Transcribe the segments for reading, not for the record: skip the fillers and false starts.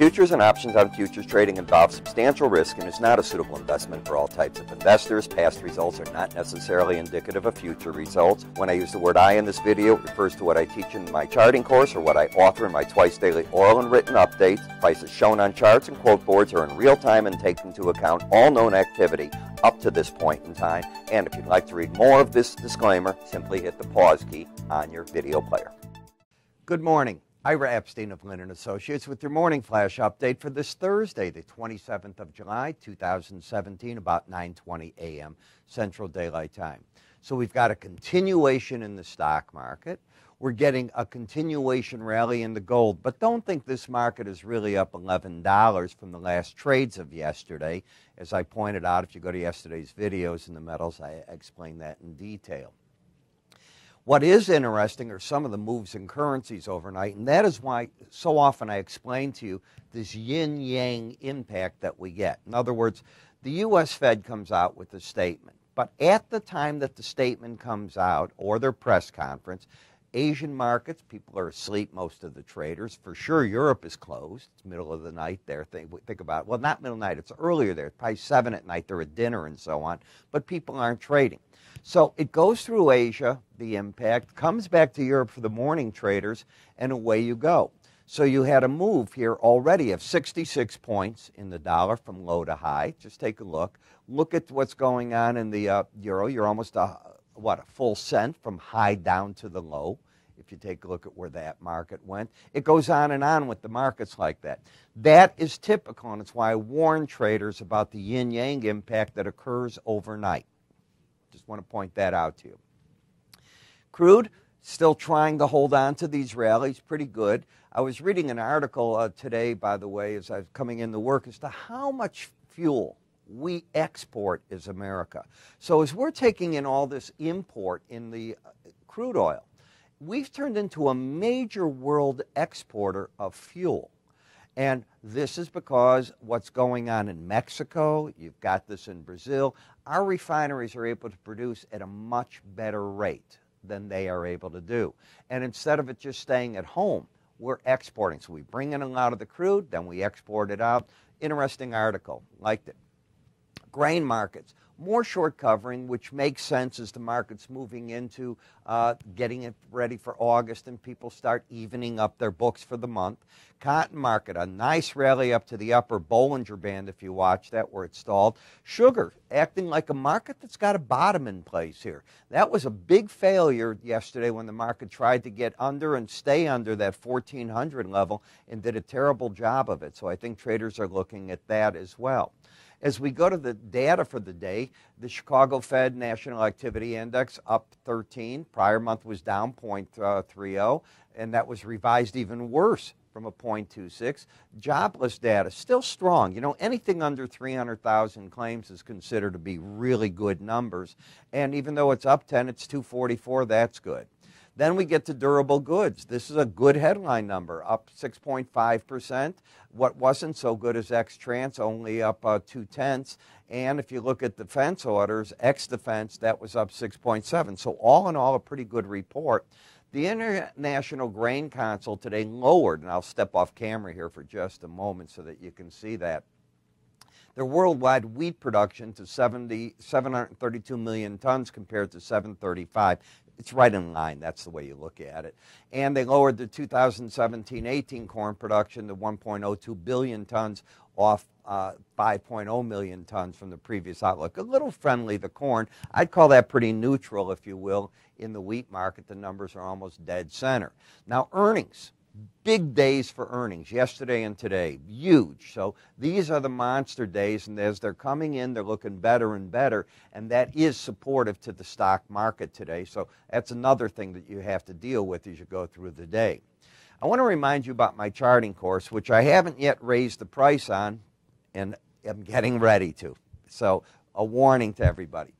Futures and options on futures trading involve substantial risk and is not a suitable investment for all types of investors. Past results are not necessarily indicative of future results. When I use the word I in this video, it refers to what I teach in my charting course or what I author in my twice daily oral and written updates. Prices shown on charts and quote boards are in real time and take into account all known activity up to this point in time. And if you'd like to read more of this disclaimer, simply hit the pause key on your video player. Good morning. Ira Epstein of Lynn & Associates with your morning flash update for this Thursday, the 27th of July, 2017, about 9:20 a.m. Central Daylight Time. So we've got a continuation in the stock market. We're getting a continuation rally in the gold, but don't think this market is really up $11 from the last trades of yesterday. As I pointed out, if you go to yesterday's videos in the metals, I explained that in detail. What is interesting are some of the moves in currencies overnight, and that is why so often I explain to you this yin-yang impact that we get. In other words, the U.S. Fed comes out with a statement, but at the time that the statement comes out, or their press conference, Asian markets, people are asleep, most of the traders. For sure, Europe is closed. It's middle of the night there. Think about it. Well, not middle of the night. It's earlier there. It's probably 7 at night. They're at dinner and so on, but people aren't trading. So it goes through Asia, the impact, comes back to Europe for the morning traders, and away you go. So you had a move here already of 66 points in the dollar from low to high. Just take a look. Look at what's going on in the euro. You're almost, a full cent from high down to the low, if you take a look at where that market went. It goes on with the markets like that. That is typical, and it's why I warn traders about the yin-yang impact that occurs overnight. Just want to point that out to you. Crude, still trying to hold on to these rallies, pretty good. I was reading an article today, by the way, as I was coming into work, as to how much fuel we export as America. So as we're taking in all this import in the crude oil, we've turned into a major world exporter of fuel. And this is because what's going on in Mexico, you've got this in Brazil, our refineries are able to produce at a much better rate than they are able to do. And instead of it just staying at home, we're exporting. So we bring in a lot of the crude, then we export it out. Interesting article, liked it. Grain markets, more short covering, which makes sense as the market's moving into getting it ready for August and people start evening up their books for the month. Cotton market, a nice rally up to the upper Bollinger Band, if you watch that, where it stalled. Sugar, acting like a market that's got a bottom in place here. That was a big failure yesterday when the market tried to get under and stay under that 1400 level and did a terrible job of it. So I think traders are looking at that as well. As we go to the data for the day, the Chicago Fed National Activity Index up 13. Prior month was down 0.30, and that was revised even worse from a 0.26. Jobless data, still strong. You know, anything under 300,000 claims is considered to be really good numbers. And even though it's up 10, it's 244, that's good. Then we get to durable goods. This is a good headline number, up 6.5%. What wasn't so good is ex-trans, only up 0.2. And if you look at defense orders, ex-defense, that was up 6.7. So all in all, a pretty good report. The International Grain Council today lowered, and I'll step off camera here for just a moment so that you can see that, their worldwide wheat production to 732 million tons compared to 735. It's right in line. That's the way you look at it. And they lowered the 2017-18 corn production to 1.02 billion tons off 5.0 million tons from the previous outlook. A little friendly, the corn. I'd call that pretty neutral, if you will. In the wheat market, the numbers are almost dead center. Now, earnings. Big days for earnings, yesterday and today, huge. So these are the monster days, and as they're coming in, they're looking better and better, and that is supportive to the stock market today. So that's another thing that you have to deal with as you go through the day. I want to remind you about my charting course, which I haven't yet raised the price on, and I'm getting ready to. So a warning to everybody.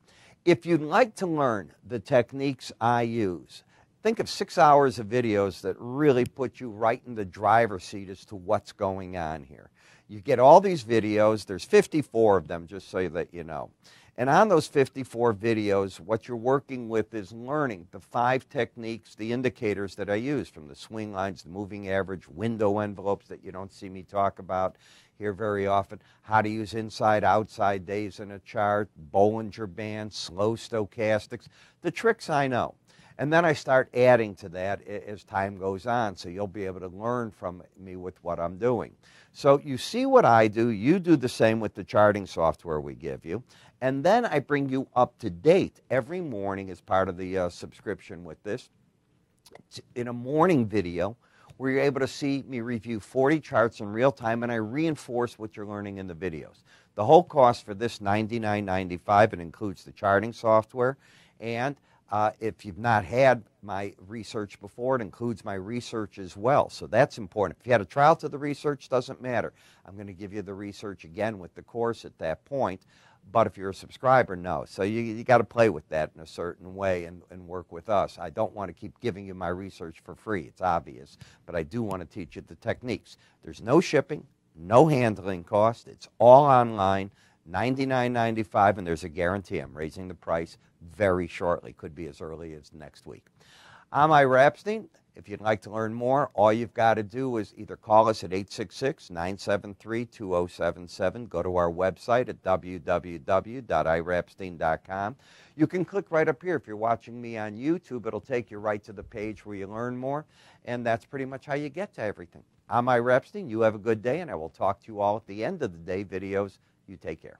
If you'd like to learn the techniques I use, think of 6 hours of videos that really put you right in the driver's seat as to what's going on here. You get all these videos. There's 54 of them, just so that you know. And on those 54 videos, what you're working with is learning the 5 techniques, the indicators that I use, from the swing lines, the moving average, window envelopes that you don't see me talk about here very often, how to use inside-outside days in a chart, Bollinger Bands, slow stochastics, the tricks I know. And then I start adding to that as time goes on, so you'll be able to learn from me with what I'm doing. So you see what I do, you do the same with the charting software we give you, and then I bring you up to date every morning as part of the subscription with this, in a morning video where you're able to see me review 40 charts in real time, and I reinforce what you're learning in the videos. The whole cost for this $99.95, it includes the charting software, and if you've not had my research before, it includes my research as well. So that's important. If you had a trial to the research, doesn't matter. I'm going to give you the research again with the course at that point. But if you're a subscriber, no. So you got to play with that in a certain way and work with us. I don't want to keep giving you my research for free. It's obvious. But I do want to teach you the techniques. There's no shipping, no handling cost. It's all online. $99.95, and there's a guarantee I'm raising the price very shortly. Could be as early as next week. I'm Ira Epstein. If you'd like to learn more, all you've got to do is either call us at 866-973-2077. Go to our website at www.iraepstein.com. You can click right up here. If you're watching me on YouTube, it'll take you right to the page where you learn more, and that's pretty much how you get to everything. I'm Ira Epstein. You have a good day, and I will talk to you all at the end of the day videos. You take care.